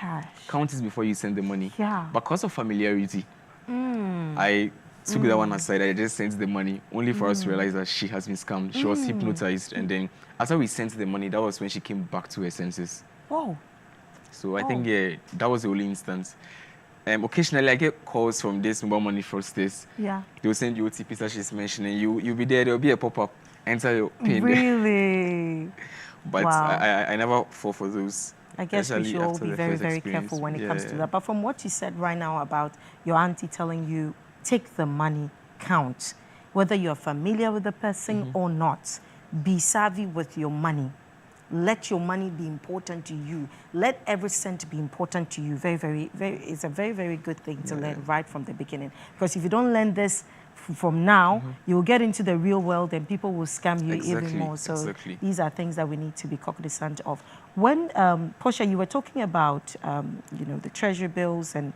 Count it before you send the money. Yeah. But because of familiarity, I took that one aside. I just sent the money only for us to realize that she has been scammed. She was hypnotized, and then after we sent the money, that was when she came back to her senses. Whoa. So I think that was the only instance. Occasionally, I get calls from this mobile money fraudsters. Yeah. They will send you OTPs that she's mentioning. You'll be there. There'll be a pop-up. Enter your PIN. Really? But I never fall for those. I guess we should all be very, very careful when it comes to that. But from what you said right now about your auntie telling you, take the money, count. Whether you're familiar with the person or not, be savvy with your money. Let your money be important to you. Let every cent be important to you. It's a very, very good thing to learn right from the beginning. Because if you don't learn this from now, you'll get into the real world and people will scam you even more. So these are things that we need to be cognizant of. When, Portia, you were talking about, the treasury bills and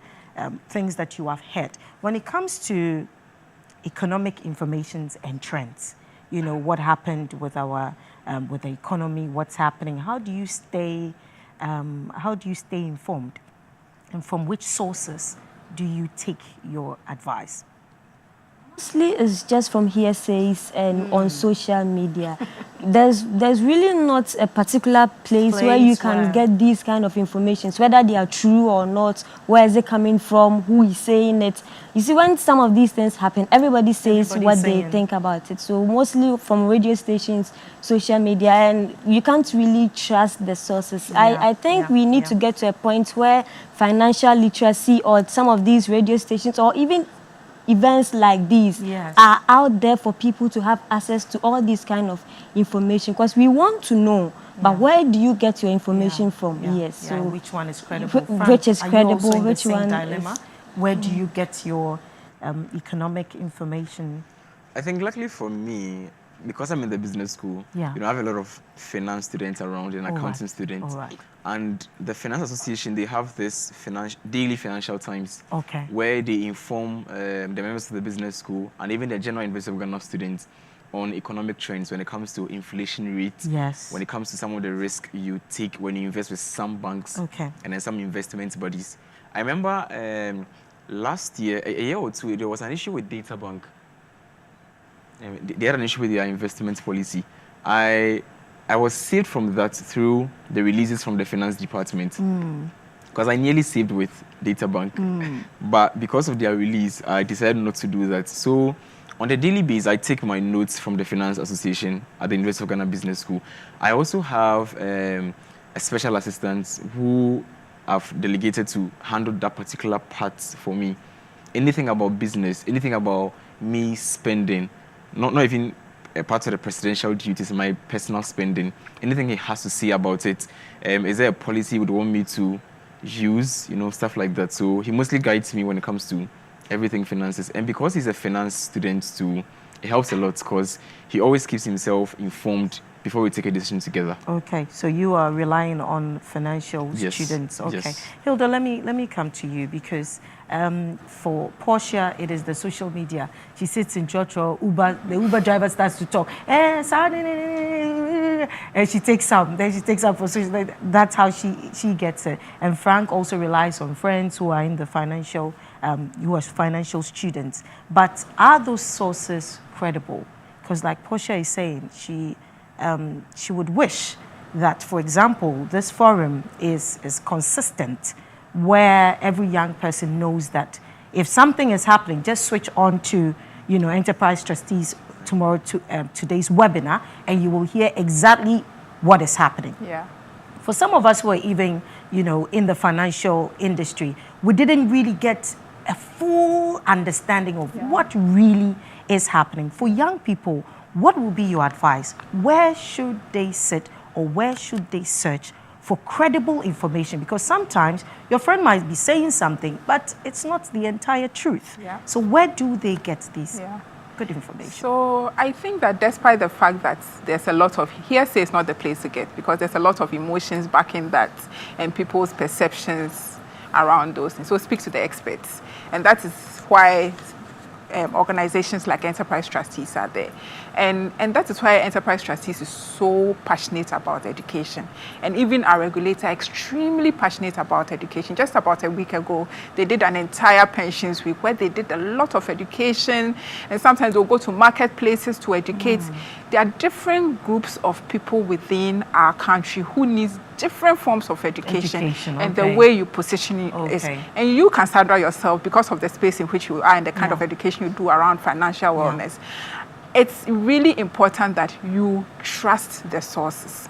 things that you have heard. When it comes to economic informations and trends, what happened with our with the economy, what's happening, how do you stay informed, and from which sources do you take your advice? Mostly it's just from hearsays and on social media. There's really not a particular place where you can get these kind of information, whether they are true or not, where is it coming from, who is saying it. You see, when some of these things happen, everybody says what they think about it. So mostly from radio stations, social media, and you can't really trust the sources. I think we need to get to a point where financial literacy or some of these radio stations or even events like these are out there for people to have access to all this kind of information, because we want to know, but where do you get your information from? So which one is credible? Which is credible? Which one dilemma? Where do you get your economic information? I think luckily for me, because I'm in the business school, I have a lot of finance students around and accounting students. And the Finance Association, they have this daily financial times where they inform the members of the business school and even the general University of Ghana students on economic trends when it comes to inflation rates, when it comes to some of the risk you take when you invest with some banks and then some investment bodies. I remember last year, a year or two, there was an issue with Data Bank. They had an issue with their investment policy. I was saved from that through the releases from the finance department, because I nearly saved with Data Bank. But because of their release, I decided not to do that. So on a daily basis, I take my notes from the Finance Association at the University of Ghana Business School. I also have a special assistant who I've delegated to handle that particular part for me. Anything about business, anything about me spending, not even a part of the presidential duties, my personal spending, anything he has to say about it. Is there a policy he would want me to use, stuff like that. So he mostly guides me when it comes to everything finances. And because he's a finance student too, it helps a lot because he always keeps himself informed before we take a decision together. Okay, so you are relying on financial Yes, students. Okay, yes. Hilda, let me come to you because for Portia, it is the social media. She sits in church or Uber, the Uber driver starts to talk, and she takes up. Then she takes up for social. That's how she gets it. And Frank also relies on friends who are in the financial, who are financial students. But are those sources credible? Because like Portia is saying, she would wish that, for example, this forum is consistent, where every young person knows that if something is happening, just switch on to, Enterprise Trustees tomorrow to today's webinar, and you will hear exactly what is happening. Yeah. For some of us who are even, in the financial industry, we didn't really get a full understanding of what really is happening. For young people, what will be your advice? Where should they sit or where should they search for credible information? Because sometimes your friend might be saying something, but it's not the entire truth. Yeah. So where do they get this good information? So I think that despite the fact that there's a lot of hearsay is not the place to get, because there's a lot of emotions backing that and people's perceptions around those things. So speak to the experts. And that is why organizations like Enterprise Trustees are there. And that is why Enterprise Trustees is so passionate about education. And even our regulator extremely passionate about education. Just about a week ago, they did an entire pensions week where they did a lot of education. And sometimes they'll go to marketplaces to educate. There are different groups of people within our country who need different forms of education and the way you position it is. And you can saddle yourself because of the space in which you are and the kind of education you do around financial wellness. It's really important that you trust the sources.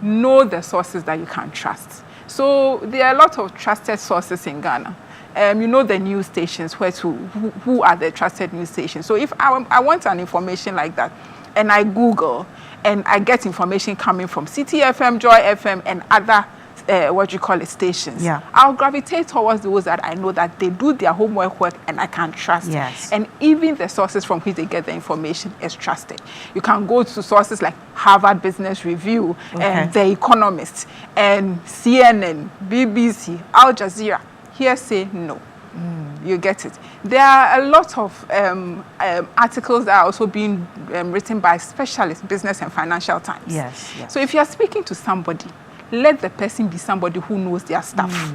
Know the sources that you can trust. So there are a lot of trusted sources in Ghana. The news stations, who are the trusted news stations. So if I want an information like that, and I Google, and I get information coming from CTFM, Joy FM, and other stations. I'll gravitate towards those that I know that they do their homework and I can trust. And even the sources from which they get the information is trusted. You can go to sources like Harvard Business Review, and The Economist, and CNN, BBC, Al Jazeera. Hearsay, no. You get it. There are a lot of articles that are also being written by specialists, business and financial times. So if you are speaking to somebody, let the person be somebody who knows their stuff.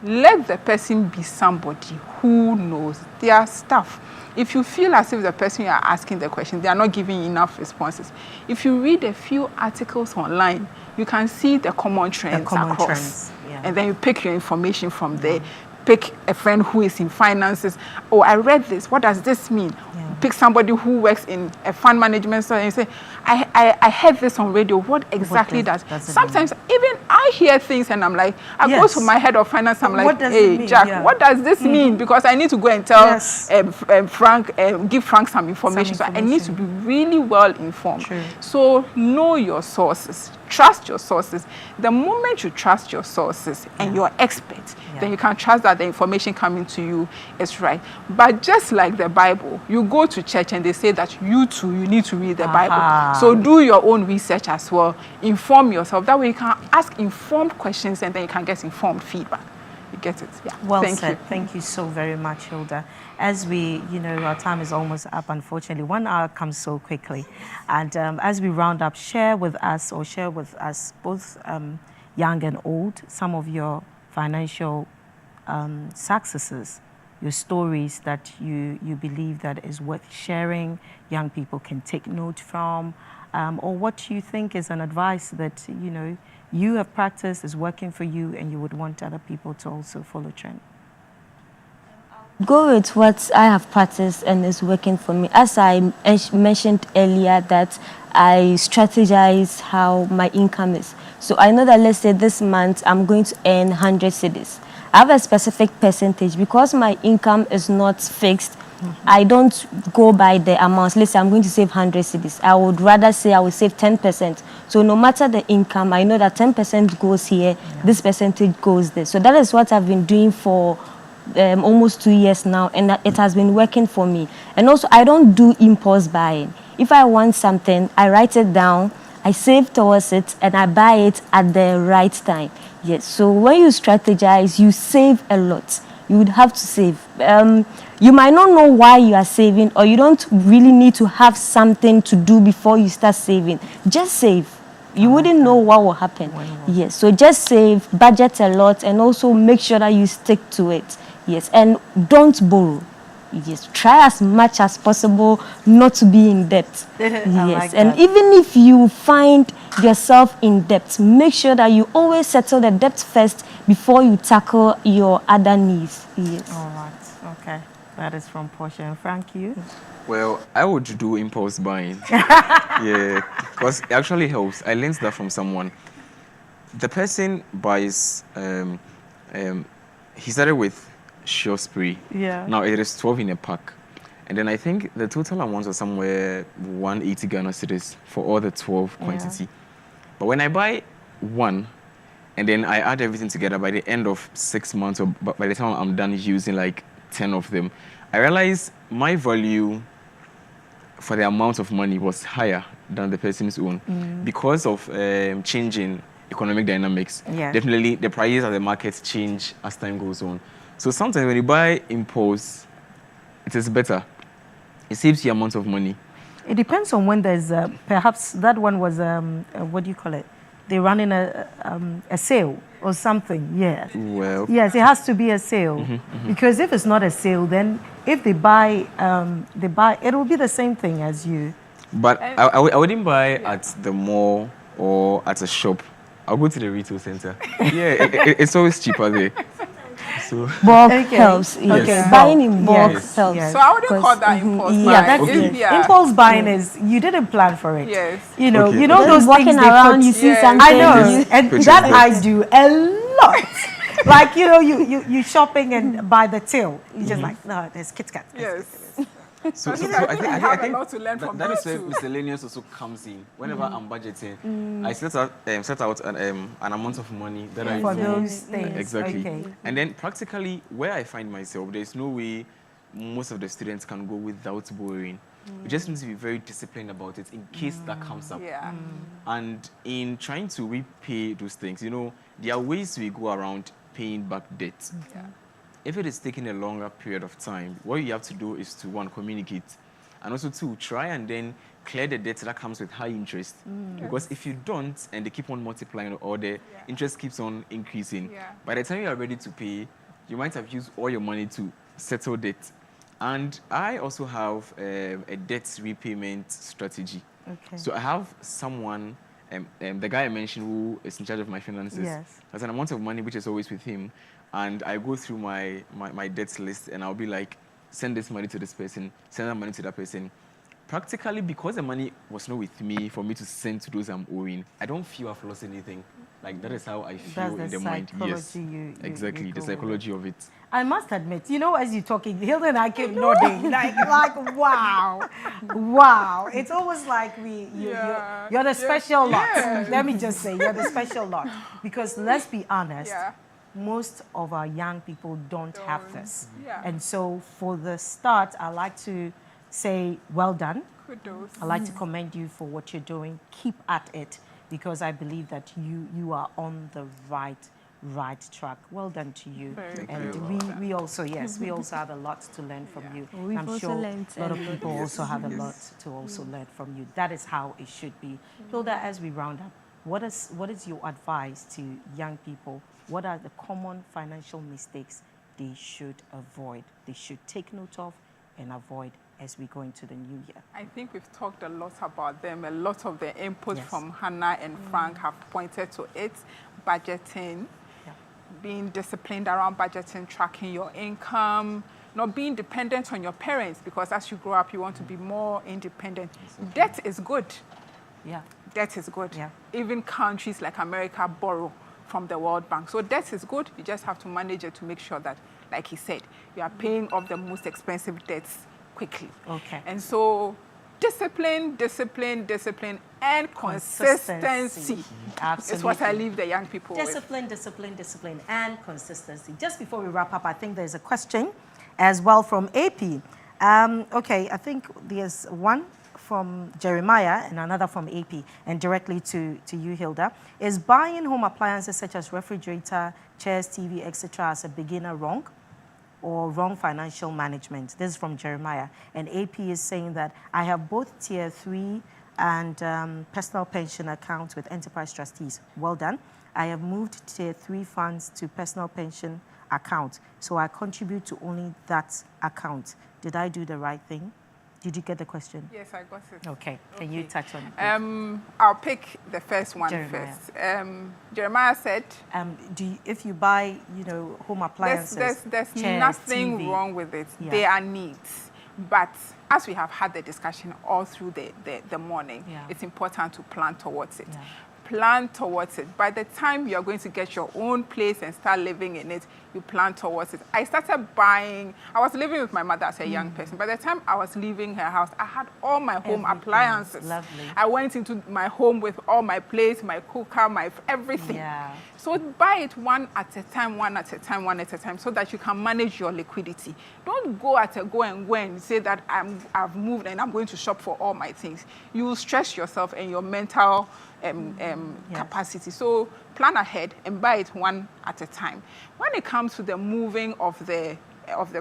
Let the person be somebody who knows their stuff. If you feel as if the person you are asking the question, they are not giving enough responses, if you read a few articles online, you can see the common trends across. And then you pick your information from there. Pick a friend who is in finances. Oh, I read this. What does this mean? Pick somebody who works in a fund management store and say, I heard this on radio. What exactly does sometimes even I hear things and I'm like, I go to my head of finance. I'm like, hey, Jack, what does this mean? Because I need to go and tell Frank, give Frank some information. So I need to be really well informed. So know your sources. Trust your sources. The moment you trust your sources and you're expert, then you can trust that the information coming to you is right. But just like the Bible, you go to church and they say that you need to read the Bible. So do your own research as well. Inform yourself. That way you can ask informed questions and then you can get informed feedback. You get it? Yeah. Well said. Thank you so very much, Hilda. As we, our time is almost up, unfortunately. 1 hour comes so quickly. And as we round up, share with us both young and old, some of your financial successes, your stories that you believe that is worth sharing, young people can take note from, or what you think is an advice that, you have practiced, is working for you, and you would want other people to also follow trend. Go with what I have practiced and is working for me. As I mentioned earlier, that I strategize how my income is. So I know that, let's say this month I'm going to earn 100 cedis. I have a specific percentage because my income is not fixed. I don't go by the amounts. Let's say I'm going to save 100 cedis. I would rather say I will save 10%. So no matter the income, I know that 10% goes here, this percentage goes there. So that is what I've been doing for almost 2 years now, and it has been working for me. And also, I don't do impulse buying. If I want something, I write it down, I save towards it, and I buy it at the right time. Yes, so when you strategize, you save a lot. You would have to save. You might not know why you are saving, or you don't really need to have something to do before you start saving. Just save. You wouldn't know what will happen. Yes, so just save, budget a lot, and also make sure that you stick to it. Yes, and don't borrow. Yes, try as much as possible not to be in debt. Yes, like and that. even if you find yourself in debt, make sure that you always settle the debt first before you tackle your other needs. Yes. All right. Okay. That is from Portia. And Frank, you? Well, I would do impulse buying. Yeah, because it actually helps. I learned that from someone. The person buys, he started with Sure Spray. Yeah. Now it is 12 in a pack. And then I think the total amount was somewhere 180 Ghana cedis for all the 12 quantity. But when I buy one, and then I add everything together, by the end of 6 months, or by the time I'm done using like 10 of them, I realize my value for the amount of money was higher than the person's own because of changing economic dynamics. Yeah. Definitely the prices of the market change as time goes on. So sometimes when you buy impulse, it is better. It saves you amount of money. It depends on when there's, perhaps that one was, what do you call it? They run in a sale or something, yes. Well, Yes, it has to be a sale. Because if it's not a sale, then if they buy, it will be the same thing as you. but I wouldn't buy at the mall or at a shop. I'll go to the retail center. Yeah, it's always cheaper there. So Bulk Okay. helps. Yes. Okay. Buying in bulk Yes. helps. Yes. So I wouldn't call that Because, impulse yeah, buying. That's Okay. it. Yeah. Impulse buying is you didn't plan for it. Yes. You know, Okay. you know Just those walking things they around, put, you see Yeah. something. I know, you- and Put that your I bets. do a lot. Like you shopping and by the till, you just like no, there's Kit Kat. Yes. So I I think we think have a lot to learn from that that is where too. miscellaneous also comes in. Whenever I'm budgeting, I set out an amount of money that I For use. those things. Exactly. Okay. And then practically where I find myself, there's no way most of the students can go without borrowing. We just need to be very disciplined about it in case that comes up. Yeah. And in trying to repay those things, you know, there are ways we go around paying back debt. Yeah. If it is taking a longer period of time, what you have to do is to, one, communicate, and also, two, try and then clear the debt that comes with high interest. Because if you don't, and they keep on multiplying, or the interest keeps on increasing, by the time you are ready to pay, you might have used all your money to settle debt. And I also have a debt repayment strategy. Okay. So I have someone, the guy I mentioned, who is in charge of my finances. Yes. There's an amount of money which is always with him. And I go through my debts list, and I'll be like, send this money to this person, send that money to that person. Practically, because the money was not with me for me to send to those I'm owing, I don't feel I've lost anything. Like, that is how I feel That's in the the mind. Yes, psychology you exactly, go the with. psychology of it. I must admit, you know, as you're talking, Hilda and I keep nodding, like, wow, wow. It's almost like you're the special lot. Yes. Let me just say, you're the special lot. Because let's be honest, Yeah. most of our young people don't have this. Yeah. And so for the start, I like to say, well done. Kudos. I like to commend you for what you're doing. Keep at it, because I believe that you are on the right track. Well done to you. Very And we also, yes, we also have a lot to learn from you. We've I'm also sure learned a lot of a lot. people also have a lot to also learn from you. That is how it should be. Hilda, as we round up, what is your advice to young people? What are the common financial mistakes they should avoid, they should take note of and avoid as we go into the new year? I think we've talked a lot about them. A lot of the input Yes. from Hannah and Frank have pointed to it. Budgeting, being disciplined around budgeting, tracking your income, not being dependent on your parents, because as you grow up, you want to be more independent. Debt is good. Yeah. Debt is good. Yeah. Even countries like America borrow from the World Bank. So debt is good. You just have to manage it to make sure that, like he said, you are paying off the most expensive debts quickly. Okay. And so discipline, discipline, discipline, and consistency. Absolutely. It's what I leave the young people with. Discipline, discipline, discipline, and consistency. Just before we wrap up, I think there's a question as well from AP. Okay, I think there's one from Jeremiah and another from AP, and directly to you, Hilda. Is buying home appliances such as refrigerator, chairs, TV, etc. as a beginner wrong or wrong financial management? This is from Jeremiah. And AP is saying that I have both Tier 3 and personal pension accounts with Enterprise Trustees. Well done. I have moved Tier 3 funds to personal pension account, so I contribute to only that account. Did I do the right thing? Did you get the question? Yes, I got it. Okay. Can you touch on it? I'll pick the first one Jeremiah. first. Jeremiah said, if you buy, home appliances, there's chairs, nothing TV, wrong with it. Yeah. They are needs. But as we have had the discussion all through the morning, Yeah. it's important to plan towards it. Yeah. Plan towards it. By the time you're going to get your own place and start living in it, you plan towards it. I started buying, I was living with my mother as a young person. By the time I was leaving her house, I had all my home Everything. appliances. Lovely. I went into my home with all my plates, my cooker, my everything. Yeah. So buy it one at a time, one at a time, one at a time, so that you can manage your liquidity. Don't go and say that I've moved and I'm going to shop for all my things. You will stress yourself and your mental capacity. So plan ahead and buy it one at a time. When it comes to the moving of the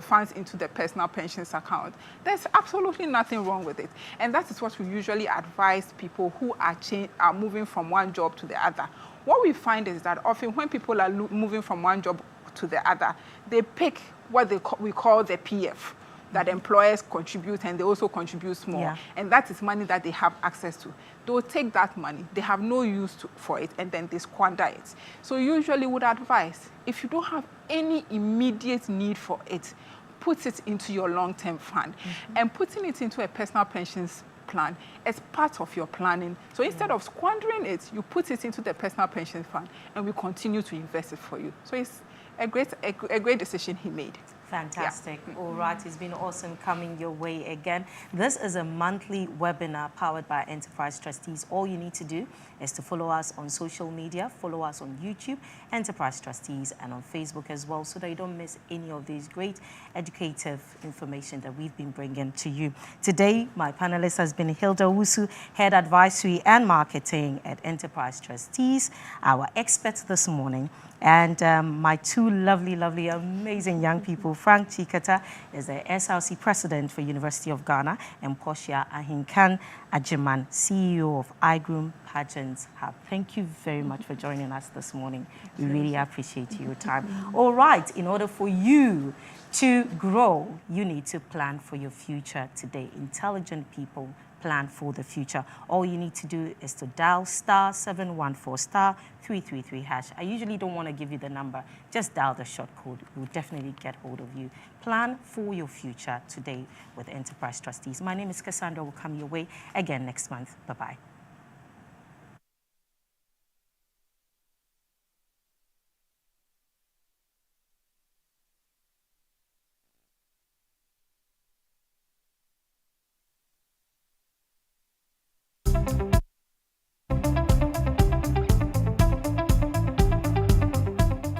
funds into the personal pensions account, there's absolutely nothing wrong with it. And that is what we usually advise people who are moving from one job to the other. What we find is that often when people are moving from one job to the other, they pick what we call the PF, that employers contribute, and they also contribute small. Yeah. And that is money that they have access to. They'll take that money, they have no use for it, and then they squander it. So usually would advise, if you don't have any immediate need for it, put it into your long-term fund. And putting it into a personal pensions plan as part of your planning. So instead of squandering it, you put it into the personal pension fund, and we continue to invest it for you. So it's a great decision he made. Fantastic. Yeah. All right. It's been awesome coming your way again. This is a monthly webinar powered by Enterprise Trustees. All you need to do is to follow us on social media, follow us on YouTube, Enterprise Trustees, and on Facebook as well, so that you don't miss any of these great educative information that we've been bringing to you. Today, my panelist has been Hilda Owusu, Head Advisory and Marketing at Enterprise Trustees, our expert this morning. And my two lovely, amazing young people, Frank Chikata is the SRC President for University of Ghana, and Portia Ahinkan Ajiman, CEO of iGroom Pageants Hub. Thank you very much for joining us this morning. We really appreciate your time. All right, in order for you to grow, you need to plan for your future today. Intelligent people plan for the future. All you need to do is to dial *714 *333#. I usually don't want to give you the number. Just dial the short code. We'll definitely get hold of you. Plan for your future today with Enterprise Trustees. My name is Cassandra. We'll come your way again next month. Bye-bye.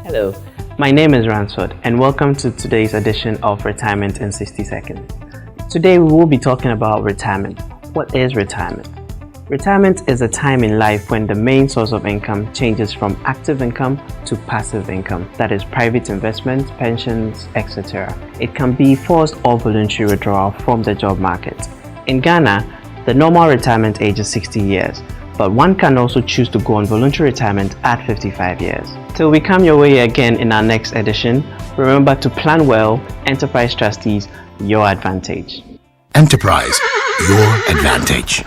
Hello, my name is Ransford, and welcome to today's edition of Retirement in 60 Seconds. Today we will be talking about retirement. What is retirement? Retirement is a time in life when the main source of income changes from active income to passive income, that is private investment, pensions, etc. It can be forced or voluntary withdrawal from the job market. In Ghana, the normal retirement age is 60 years. But one can also choose to go on voluntary retirement at 55 years. Till we come your way again in our next edition, remember to plan well. Enterprise Trustees, your advantage. Enterprise, your advantage.